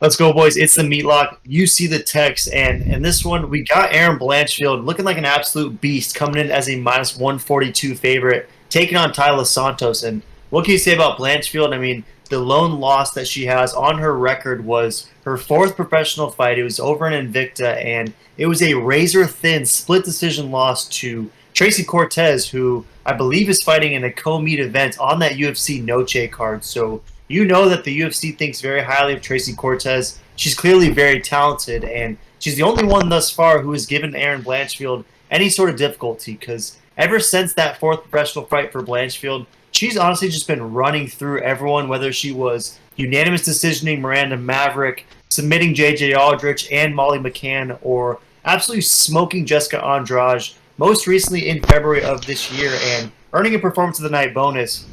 Let's go, boys. It's the Meatlock. You see the text, and in this one, we got Erin Blanchfield looking like an absolute beast, coming in as a minus 142 favorite, taking on Taila Santos. And what can you say about Blanchfield? I mean, the lone loss that she has on her record was her fourth professional fight. It was over in Invicta, and it was a razor-thin split decision loss to Tracy Cortez, who I believe is fighting in a co-meet event on that UFC no-J card. So you know that the UFC thinks very highly of Tracy Cortez. She's clearly very talented, and she's the only one thus far who has given Erin Blanchfield any sort of difficulty, because ever since that fourth professional fight for Blanchfield, she's honestly just been running through everyone, whether she was unanimous decisioning Miranda Maverick, submitting JJ Aldrich and Molly McCann, or absolutely smoking Jessica Andrade, most recently in February of this year, and earning a performance of the night bonus.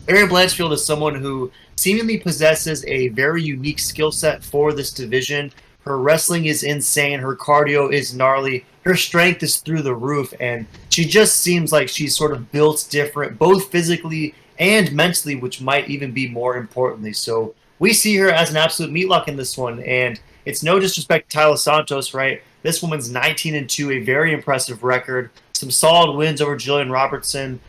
Erin Blanchfield is someone who seemingly possesses a very unique skill set for this division. Her wrestling is insane. Her cardio is gnarly. Her strength is through the roof. And she just seems like she's sort of built different, both physically and mentally, which might even be more importantly. So we see her as an absolute meatlock in this one. And it's no disrespect to Taila Santos, right? This woman's 19-2, a very impressive record. Some solid wins over Jillian Robertson.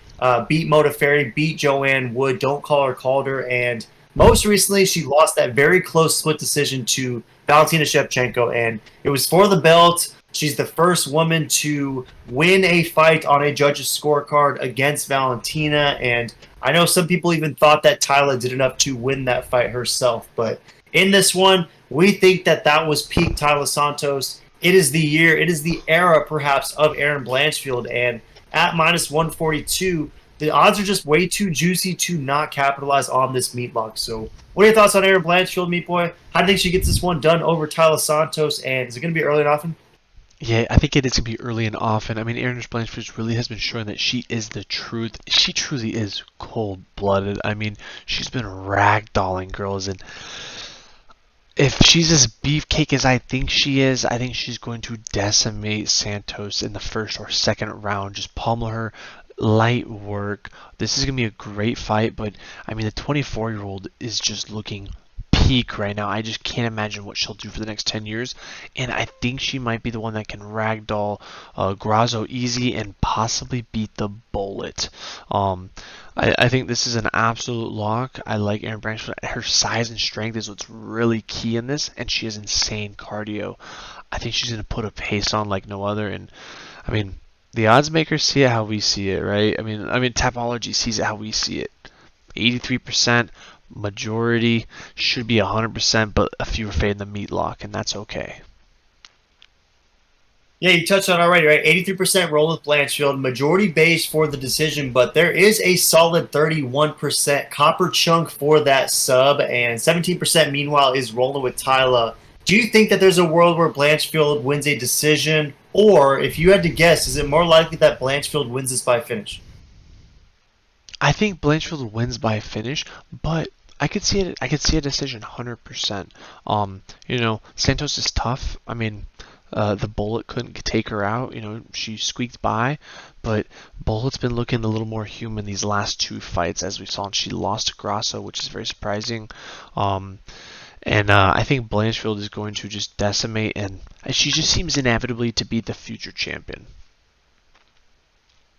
Beat Modafferi, beat Joanne Wood, don't call her Calder, and most recently she lost that very close split decision to Valentina Shevchenko, and it was for the belt. She's the first woman to win a fight on a judge's scorecard against Valentina, and I know some people even thought that Taila did enough to win that fight herself, but in this one, we think that that was peak Taila Santos. It is the year, it is the era perhaps of Erin Blanchfield, and at minus 142, the odds are just way too juicy to not capitalize on this meatlock. So what are your thoughts on Erin Blanchfield, Meat Boy? How do you think she gets this one done over Taila Santos? And is it going to be early and often? Yeah, I think it is going to be early and often. I mean, Erin Blanchfield really has been showing that she is the truth. She truly is cold-blooded. I mean, she's been ragdolling girls, and if she's as beefcake as I think she is, I think she's going to decimate Santos in the first or second round. Just pummel her, light work. This is going to be a great fight, but I mean, the 24-year-old is just looking peak right now. I just can't imagine what she'll do for the next 10 years, and I think she might be the one that can ragdoll Grasso easy and possibly beat the Bullet. I think this is an absolute lock. I like Erin Blanchfield. Her size and strength is what's really key in this, and she has insane cardio. I think she's going to put a pace on like no other, and I mean, the odds makers see it how we see it, right? I mean, Tapology sees it how we see it. 83%, majority should be 100%, but a few are fading the meatlock, and that's okay. Yeah, you touched on it already, right? 83% roll with Blanchfield, majority base for the decision, but there is a solid 31% copper chunk for that sub, and 17% meanwhile is rolling with Taila. Do you think that there's a world where Blanchfield wins a decision, or if you had to guess, is it more likely that Blanchfield wins this by finish? I think Blanchfield wins by finish, but I could see it. I could see a decision 100%. Santos is tough. I mean, the Bullet couldn't take her out. She squeaked by, but Bullet's been looking a little more human these last two fights, as we saw. And she lost to Grasso, which is very surprising. And I think Blanchfield is going to just decimate, and she just seems inevitably to be the future champion.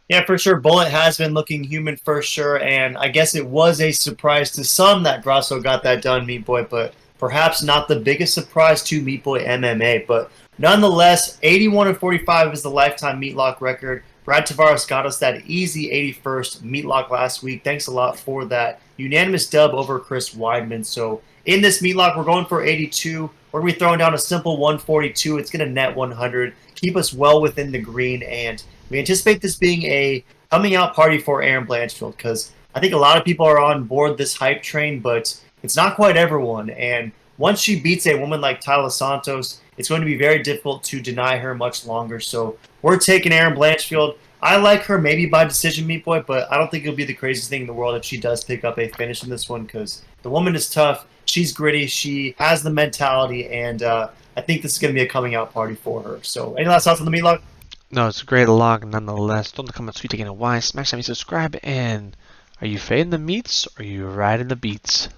Yeah, for sure. Bullet has been looking human for sure, and I guess it was a surprise to some that Grasso got that done, Meat Boy, but perhaps not the biggest surprise to Meat Boy MMA. But nonetheless, 81-45 is the lifetime meatlock record. Brad Tavares got us that easy 81st meatlock last week. Thanks a lot for that unanimous dub over Chris Weidman. So in this meatlock, we're going for 82. We're going to be throwing down a simple 142. It's going to net 100, keep us well within the green, and we anticipate this being a coming out party for Erin Blanchfield, because I think a lot of people are on board this hype train, but it's not quite everyone. And once she beats a woman like Taila Santos, it's going to be very difficult to deny her much longer. So we're taking Erin Blanchfield. I like her maybe by decision, Meat Boy, but I don't think it'll be the craziest thing in the world if she does pick up a finish in this one, because the woman is tough. She's gritty. She has the mentality, and I think this is going to be a coming out party for her. So any last thoughts on the meatlock? No, it's a great log nonetheless. Don't comment, sweet, taking a why. Smash that, subscribe, and are you fading the meats or are you riding the beats?